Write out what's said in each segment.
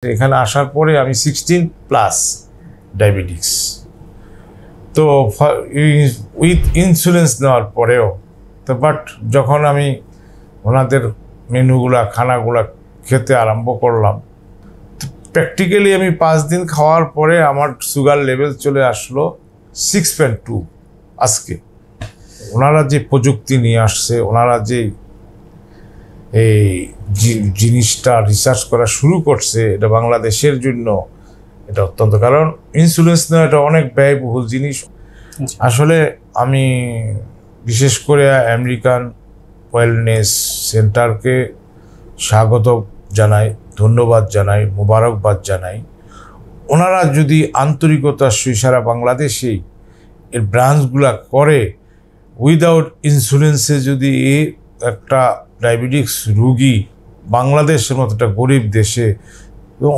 এখানে আসার পরে আমি 16+ ডায়াবেটিক্স। তো উইথ ইন্স্যুরেন্স নেওয়ার পরেও তো বাট যখন আমি ওনাদের মেনুগুলা খানাগুলা খেতে আরম্ভ করলাম, প্র্যাকটিক্যালি আমি 5 দিন খাওয়ার পরে আমার সুগার লেভেল চলে আসলো 6.2। আজকে ওনারা যে প্রযুক্তি নিয়ে আসছে, ওনারা যে এই জিনিসটা রিসার্চ করা শুরু করছে, এটা বাংলাদেশের জন্য এটা অত্যন্ত, কারণ ইন্স্যুরেন্স নেওয়া এটা অনেক ব্যয়বহুল জিনিস। আসলে আমি বিশেষ করে আমেরিকান ওয়েলনেস সেন্টারকে স্বাগত জানাই, ধন্যবাদ জানাই, মোবারকবাদ জানাই। ওনারা যদি আন্তরিকতার সহিত সারা বাংলাদেশেই এর ব্রাঞ্চগুলা করে, উইদাউট ইন্স্যুরেন্সে যদি একটা ডায়াবেটিক্স রুগী বাংলাদেশের মতো একটা গরিব দেশে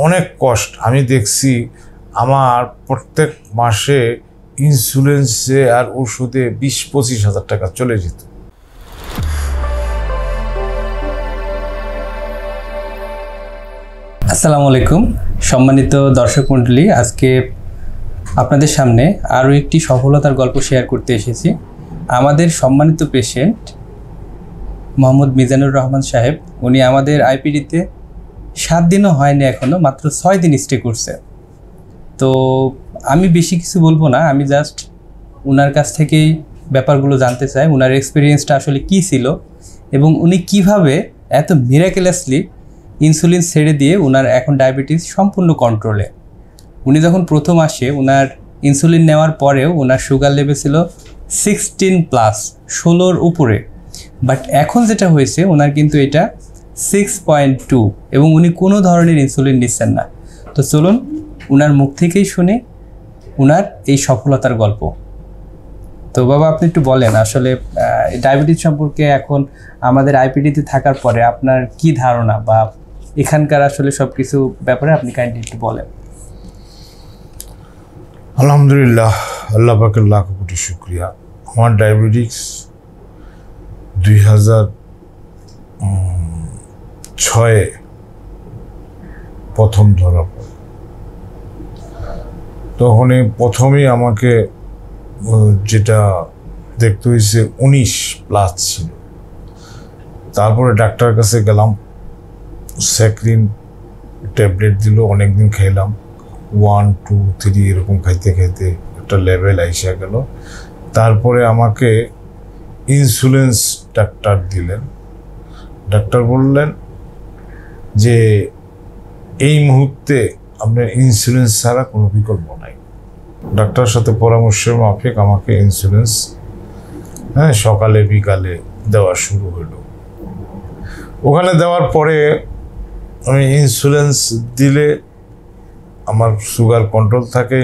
অনেক কষ্ট, আমি দেখছি আমার প্রত্যেক মাসে ইন্স্যুরেন্সে আর ওষুধে 20-25 হাজার টাকা চলে যেত। আসসালামু আলাইকুম সম্মানিত দর্শক মণ্ডলী, আজকে আপনাদের সামনে আরও একটি সফলতার গল্প শেয়ার করতে এসেছি। আমাদের সম্মানিত পেশেন্ট মোহাম্মদ মিজানুর রহমান সাহেব, উনি আমাদের আইপিডিতে 7 দিনও হয়নি, এখনও মাত্র 6 দিন স্টে করছে। তো আমি বেশি কিছু বলবো না, আমি জাস্ট ওনার কাছ থেকেই ব্যাপারগুলো জানতে চাই, ওনার এক্সপিরিয়েন্সটা আসলে কী ছিল এবং উনি কিভাবে এত মিরাকেলাসলি ইনসুলিন ছেড়ে দিয়ে ওনার এখন ডায়াবেটিস সম্পূর্ণ কন্ট্রোলে। উনি যখন প্রথম আসে, ওনার ইনসুলিন নেওয়ার পরেও ওনার সুগার লেভেল ছিল 16+, 16-র উপরে। বাট এখন যেটা হয়েছে, ওনার কিন্তু এটা 6.2 এবং উনি কোনো ধরনের ইনসুলিন নিচ্ছেন না। তো চলুন ওনার মুখ থেকেই শুনি ওনার এই সফলতার গল্প। তো বাবা, আপনি একটু বলেন আসলে ডায়াবেটিস সম্পর্কে এখন আমাদের আইপিডিতে থাকার পরে আপনার কি ধারণা, বা এখানকার আসলে সব কিছু ব্যাপারে আপনি কাইন্ডলি একটু বলেন। আলহামদুলিল্লাহ, আল্লাহ পাকের লাখ কোটি শুকরিয়া। আমার ডায়াবেটিক্স 2006-এ প্রথম ধরা পড়ে। তখনই প্রথমেই আমাকে যেটা দেখতে হয়েছে 19+ ছিল। তারপরে ডাক্তারের কাছে গেলাম, স্যাক্রিন ট্যাবলেট দিল, অনেকদিন খেলাম, 1, 2, 3 এরকম খাইতে খাইতে একটা লেভেল আইসা গেল। তারপরে আমাকে ইন্স্যুরেন্স ডাক্তার দিলেন। ডাক্তার বললেন যে এই মুহূর্তে আপনার ইন্স্যুরেন্স ছাড়া কোনো বিকল্প নাই। ডাক্তারের সাথে পরামর্শের মাফিক আমাকে ইন্স্যুরেন্স সকালে বিকালে দেওয়া শুরু হলো। ওখানে দেওয়ার পরে আমি ইন্স্যুরেন্স দিলে আমার সুগার কন্ট্রোল থাকে,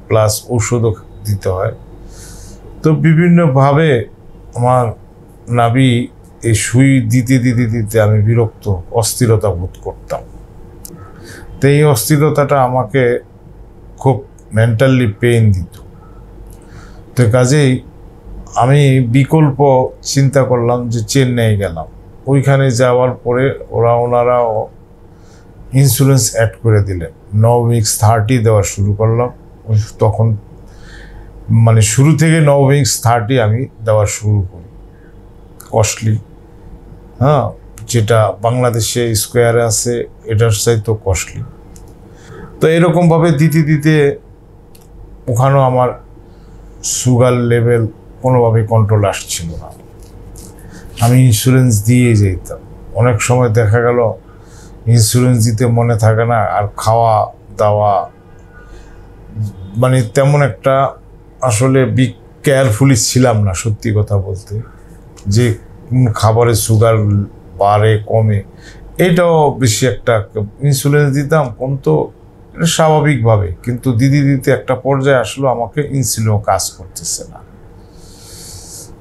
প্লাস ওষুধও দিতে হয়। তো বিভিন্নভাবে আমার নাভি এই সুই দিতে দিতে দিতে আমি বিরক্ত, অস্থিরতা বোধ করতাম। তো এই অস্থিরতাটা আমাকে খুব মেন্টালি পেইন দিত। তো কাজেই আমি বিকল্প চিন্তা করলাম যে চেন্নাই গেলাম। ওইখানে যাওয়ার পরে ওনারাও ইন্স্যুরেন্স অ্যাড করে দিলেন। Novamix 30 দেওয়া শুরু করলাম। তখন মানে শুরু থেকে Novamix 30 আমি দেওয়া শুরু করি। কস্টলি, যেটা বাংলাদেশে স্কোয়ারে আছে এটার চাইতেও কস্টলি। তো এরকমভাবে দিতে দিতে ওখানেও আমার সুগার লেভেল কোনোভাবে কন্ট্রোল আসছিল না। আমি ইন্স্যুরেন্স দিয়ে যেতাম। অনেক সময় দেখা গেল ইন্স্যুরেন্স দিতে মনে থাকে না, আর খাওয়া দাওয়া মানে তেমন একটা আসলে কেয়ারফুলি ছিলাম না, সত্যি কথা বলতে, যে খাবারের সুগার বাড়ে কমে এটাও বেশি একটা। ইন্স্যুরেন্স দিতাম কমতো, এটা স্বাভাবিকভাবে, কিন্তু দিতে দিতে একটা পর্যায়ে আসলো আমাকে ইনসুলিনও কাজ করতেছে না।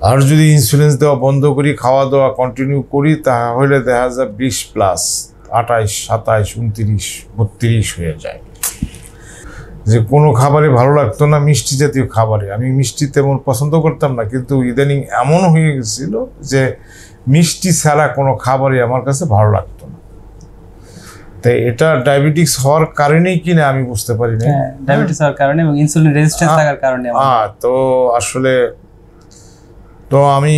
আর যদি ইন্স্যুরেন্স দেওয়া বন্ধ করি, খাওয়া দাওয়া কন্টিনিউ করি, তাহলে দেখা যায় 20+, 28, 27, 29, 32 হয়ে যায়। যে কোনো খাবারে ভালো লাগতো না, মিষ্টি জাতীয় খাবারে। আমি মিষ্টি তেমন পছন্দ করতাম না, কিন্তু ইদানিং এমন হয়ে গেছিল যে মিষ্টি ছাড়া কোনো খাবারই আমার কাছে ভালো লাগতো না। তাই এটা ডায়াবেটিস হওয়ার কারণেই কিনা আমি বুঝতে পারি না। হ্যাঁ, ডায়াবেটিস হওয়ার কারণে এবং ইনসুলিন রেজিস্ট্যান্স থাকার কারণে। তো আসলে তো আমি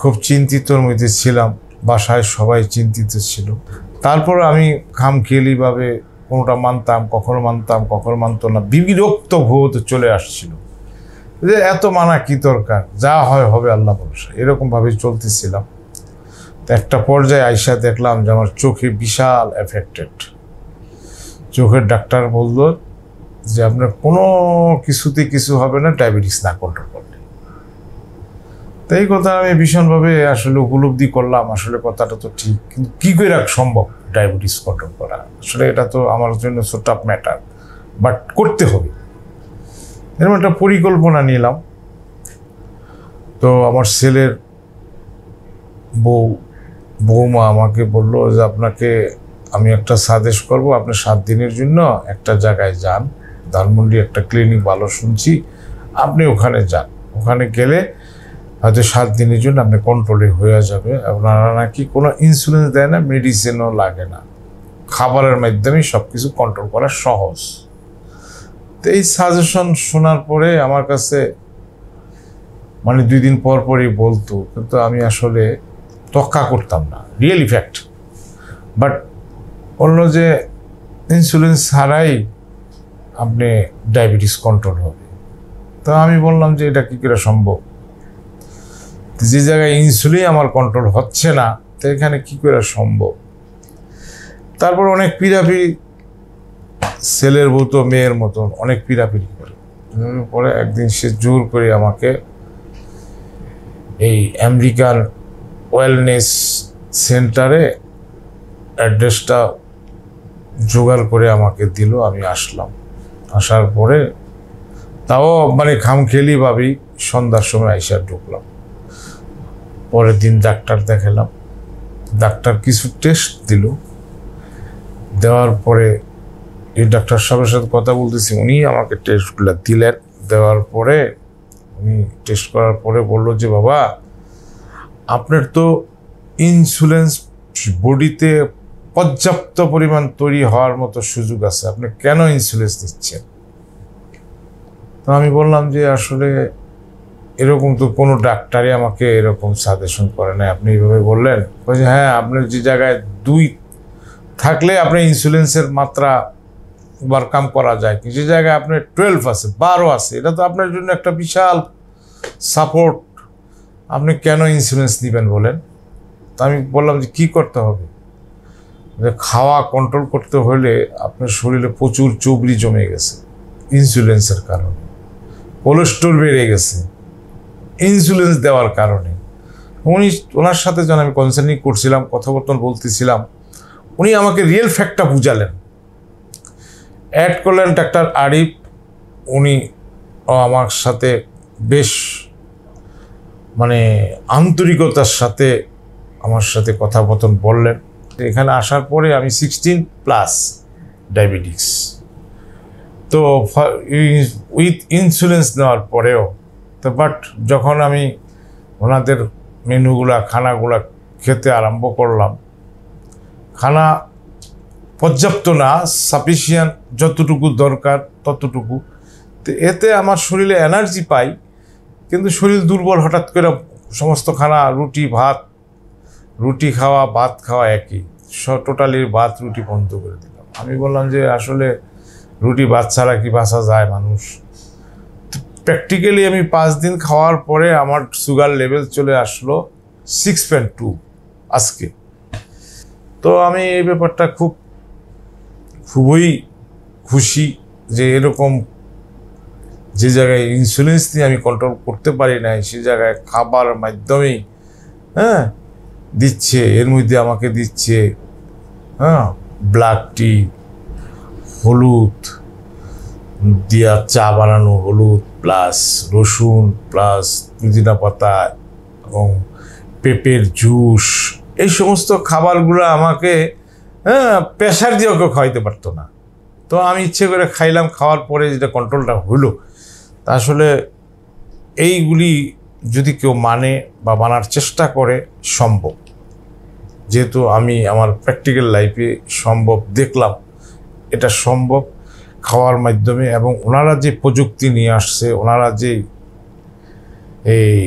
খুব চিন্তিতর মধ্যে ছিলাম, বাসায় সবাই চিন্তিত ছিল। তারপর আমি খামখেয়ালিভাবে কোনোটা মানতাম, কখনো মানতাম, কখনো মানতো না, বিরক্ত হতে চলে আসছিল যে এত মানা কি দরকার, যা হয় হবে আল্লাহ ভরসা, এরকমভাবে চলতেছিলাম। তো একটা পর্যায়ে আইসা দেখলাম যে আমার চোখে বিশাল এফেক্টেড। চোখের ডাক্তার বলল যে আপনার কোনো কিছুতে কিছু হবে না ডায়াবেটিস না কন্ট্রোল করলে। তো এই কথা আমি ভীষণভাবে আসলে উপলব্ধি করলাম, আসলে কথাটা তো ঠিক, কিন্তু কী করে সম্ভব ডায়াবেটিস কন্ট্রোল করা? আসলে এটা তো আমার জন্য সো টাফ ম্যাটার, বাট করতে হবে। এরকম একটা পরিকল্পনা নিলাম। তো আমার ছেলের বৌমা আমাকে বললো যে আপনাকে আমি একটা সাজেস্ট করবো, আপনি 7 দিনের জন্য একটা জায়গায় যান, ধানমন্ডি একটা ক্লিনিক ভালো শুনছি, আপনি ওখানে যান। ওখানে গেলে হয়তো 7 দিনের জন্য আপনি কন্ট্রোলে হয়ে যাবে। আপনারা নাকি কোনো ইন্স্যুরেন্স দেয় না, মেডিসিনও লাগে না, খাবারের মাধ্যমেই সব কিছু কন্ট্রোল করা সহজ। তো এই সাজেশন শোনার পরে আমার কাছে মানে 2 দিন পর পরই বলতো, কিন্তু আমি আসলে তক্কা করতাম না, রিয়েল ইফেক্ট। বাট বললো যে ইন্স্যুরেন্স ছাড়াই আপনি ডায়াবেটিস কন্ট্রোল হবে। তো আমি বললাম যে এটা কী করে সম্ভব, যে জায়গায় ইনসুলিন আমার কন্ট্রোল হচ্ছে না, তো এখানে কী করে সম্ভব? তারপর অনেক পিড়াপিড়ি, ছেলের বউ তো মেয়ের মতন অনেক পিড়াপিড়ি করে। পরে একদিন সে জোর করে আমাকে এই আমেরিকান ওয়েলনেস সেন্টারে অ্যাড্রেসটা জোগাড় করে আমাকে দিল। আমি আসলাম, আসার পরে তাও মানে খামখেয়ালিভাবেই সন্ধ্যার সময় আইসা ঢুকলাম। পরের দিন ডাক্তার দেখালাম, ডাক্তার কিছু টেস্ট দিল। দেওয়ার পরে এই ডাক্তার সাহেবের সাথে কথা বলতেছি, উনি আমাকে টেস্টগুলো দিলেন। দেওয়ার পরে উনি টেস্ট করার পরে বললো যে বাবা, আপনার তো ইনসুলেন্স বডিতে পর্যাপ্ত পরিমাণ তৈরি হওয়ার মতো সুযোগ আছে, আপনি কেন ইনসুলেন্স নিচ্ছেন? তো আমি বললাম যে আসলে এরকম তো কোনো ডাক্তারই আমাকে এরকম সাজেশন করে না, আপনি এইভাবে বললেন। বলছে হ্যাঁ, আপনার যে জায়গায় 2 থাকলে আপনি ইনসুলেন্সের মাত্রা ওভারকাম করা যায়, যে জায়গায় আপনার 12 আছে, 12 আছে, এটা তো আপনার জন্য একটা বিশাল সাপোর্ট, আপনি কেন ইনসুলেন্স নেবেন বলেন? তা আমি বললাম যে কী করতে হবে? যে খাওয়া কন্ট্রোল করতে হলে আপনার শরীরে প্রচুর চর্বি জমে গেছে ইনসুলেন্সের কারণে, কোলেস্ট্রল বেড়ে গেছে ইনসুলেন্স দেওয়ার কারণে। ওনার সাথে যখন আমি কনসাল্টিং করছিলাম, কথোপকথন বলতেছিলাম, উনি আমাকে রিয়েল ফ্যাক্টটা বুঝালেন। অ্যাড করলেন ডাক্তার আরিফ, উনি আমার সাথে বেশ মানে আন্তরিকতার সাথে আমার সাথে কথাপথন বললেন। এখানে আসার পরে আমি 16+ ডায়াবেটিক্স, তো উইথ ইন্স্যুরেন্স নেওয়ার পরেও তো, বাট যখন আমি ওনাদের মেনুগুলা খানাগুলা খেতে আরম্ভ করলাম, খানা পর্যাপ্ত না, সাফিসিয়েন্ট, যতটুকু দরকার ততটুকু। তো এতে আমার শরীরে এনার্জি পাই, কিন্তু শরীর দুর্বল হঠাৎ করে। সমস্ত খানা রুটি খাওয়া ভাত খাওয়া একই, টোটালি ভাত রুটি বন্ধ করে দিলাম। আমি বললাম যে আসলে রুটি ভাত ছাড়া কি বাঁচা যায় মানুষ? প্র্যাকটিক্যালি আমি 5 দিন খাওয়ার পরে আমার সুগার লেভেল চলে আসলো 6.2 আজকে। তো আমি এই ব্যাপারটা খুবই খুশি যে এরকম যে জায়গায় ইনসুলেন্স নিয়ে আমি কন্ট্রোল করতে পারি নাই, সে জায়গায় খাবার মাধ্যমেই দিচ্ছে। এর মধ্যে আমাকে দিচ্ছে ব্ল্যাক টি, হলুদ দিয়া চা বানানো, হলুদ প্লাস রসুন প্লাস পুদিনা পাতা এবং পেঁপের জুস, এই সমস্ত খাবারগুলো আমাকে প্রেশার দিয়ে ওকে খাওয়াইতে পারতো না। তো আমি ইচ্ছে করে খাইলাম, খাওয়ার পরে যেটা কন্ট্রোলটা হলো, তা আসলে এইগুলি যদি কেউ মানে বা মানার চেষ্টা করে সম্ভব। যেহেতু আমি আমার প্র্যাকটিক্যাল লাইফে সম্ভব দেখলাম, এটা সম্ভব খাওয়ার মাধ্যমে। এবং ওনারা যে প্রযুক্তি নিয়ে আসছে, ওনারা যে এই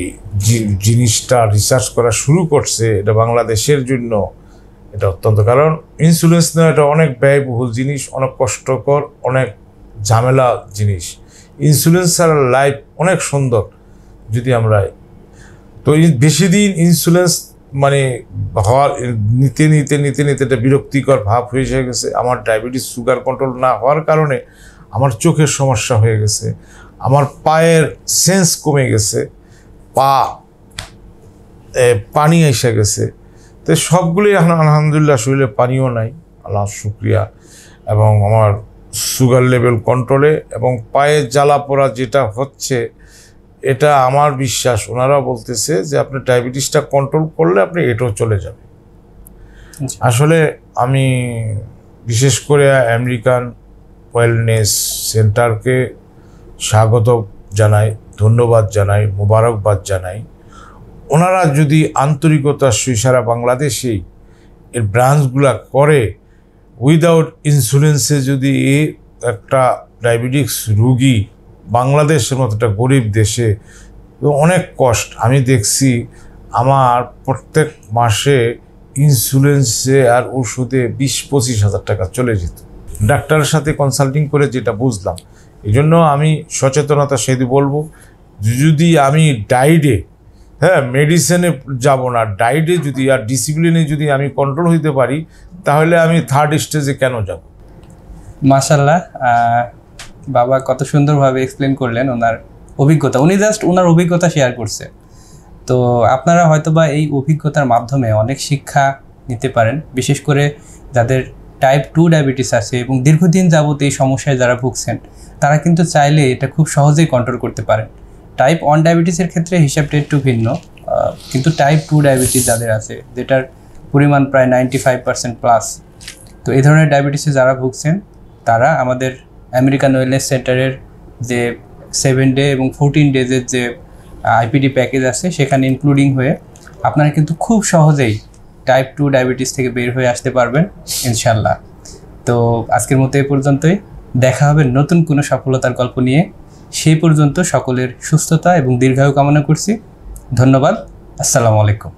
জিনিসটা রিসার্চ করা শুরু করছে, এটা বাংলাদেশের জন্য এটা অত্যন্ত, কারণ ইন্স্যুরেন্স নেওয়া এটা অনেক ব্যয়বহুল জিনিস, অনেক কষ্টকর, অনেক ঝামেলা জিনিস। ইন্স্যুরেন্স ছাড়া লাইফ অনেক সুন্দর যদি আমরা, তো বেশি দিন ইন্স্যুরেন্স মানে হওয়ার নিতে নিতে নিতে নিতে এটা বিরক্তিকর ভাব হয়ে গেছে। আমার ডায়াবেটিস সুগার কন্ট্রোল না হওয়ার কারণে আমার চোখের সমস্যা হয়ে গেছে, আমার পায়ের সেন্স কমে গেছে, পানি এসে গেছে। তো সবগুলোই এখন আলহামদুলিল্লাহ শরীরে পানিও নাই, আল্লাহ শুক্রিয়া। এবং আমার সুগার লেভেল কন্ট্রোলে, এবং পায়ের জ্বালা পোড়া যেটা হচ্ছে, এটা আমার বিশ্বাস ওনারা বলতেছে যে আপনি ডায়াবেটিসটা কন্ট্রোল করলে আপনি এটাও চলে যাবে। আসলে আমি বিশেষ করে আমেরিকান ওয়েলনেস সেন্টারকে স্বাগত জানাই, ধন্যবাদ জানাই, মোবারকবাদ জানাই। ওনারা যদি আন্তরিকতার সহিত সারা বাংলাদেশেই এর ব্রাঞ্চগুলা করে, উইদাউট ইন্স্যুরেন্সে যদি একটা ডায়াবেটিক্স রুগী বাংলাদেশের মতো একটা গরিব দেশে অনেক কষ্ট, আমি দেখছি আমার প্রত্যেক মাসে ইন্স্যুরেন্সে আর ওষুধে 20-25 হাজার টাকা চলে যেত। ডাক্তারের সাথে কনসাল্টিং করে যেটা বুঝলাম, এই জন্য আমি সচেতনতার সাথে বলবো, যদি আমি ডায়েটে, মেডিসিনে যাব না, ডায়েটে যদি আর ডিসিপ্লিনে যদি আমি কন্ট্রোল হইতে পারি, তাহলে আমি 3rd স্টেজে কেন যাব। মাশাআল্লাহ, বাবা কত সুন্দরভাবে এক্সপ্লেন করলেন ওনার অভিজ্ঞতা। উনি জাস্ট ওনার অভিজ্ঞতা শেয়ার করছে। তো আপনারা হয়তোবা এই অভিজ্ঞতার মাধ্যমে অনেক শিক্ষা নিতে পারেন, বিশেষ করে যাদের টাইপ 2 ডায়াবেটিস আছে এবং দীর্ঘদিন যাবত এই সমস্যায় যারা ভুগছেন, তারা কিন্তু চাইলে এটা খুব সহজেই কন্ট্রোল করতে পারেন। টাইপ 1 ডায়াবেটিসের ক্ষেত্রে হিসাবটা একটু ভিন্ন, কিন্তু টাইপ 2 ডায়াবেটিস যাদের আছে, যেটার পরিমাণ প্রায় 95% প্লাস, তো এই ধরনের ডায়াবেটিসে যারা ভুগছেন তারা আমাদের আমেরিকান ওয়েলনেস সেন্টারের যে 7 ডে এবং 14 ডেজের যে আইপিডি প্যাকেজ আছে, সেখানে ইনক্লুডিং হয়ে আপনারা কিন্তু খুব সহজেই টাইপ 2 ডায়াবেটিস থেকে বের হয়ে আসতে পারবেন ইনশাল্লাহ। তো আজকের মতো এই পর্যন্তই, দেখা হবে নতুন কোনো সফলতার গল্প নিয়ে। সেই পর্যন্ত সকলের সুস্থতা এবং দীর্ঘায়ু কামনা করছি। ধন্যবাদ। আসসালামু আলাইকুম।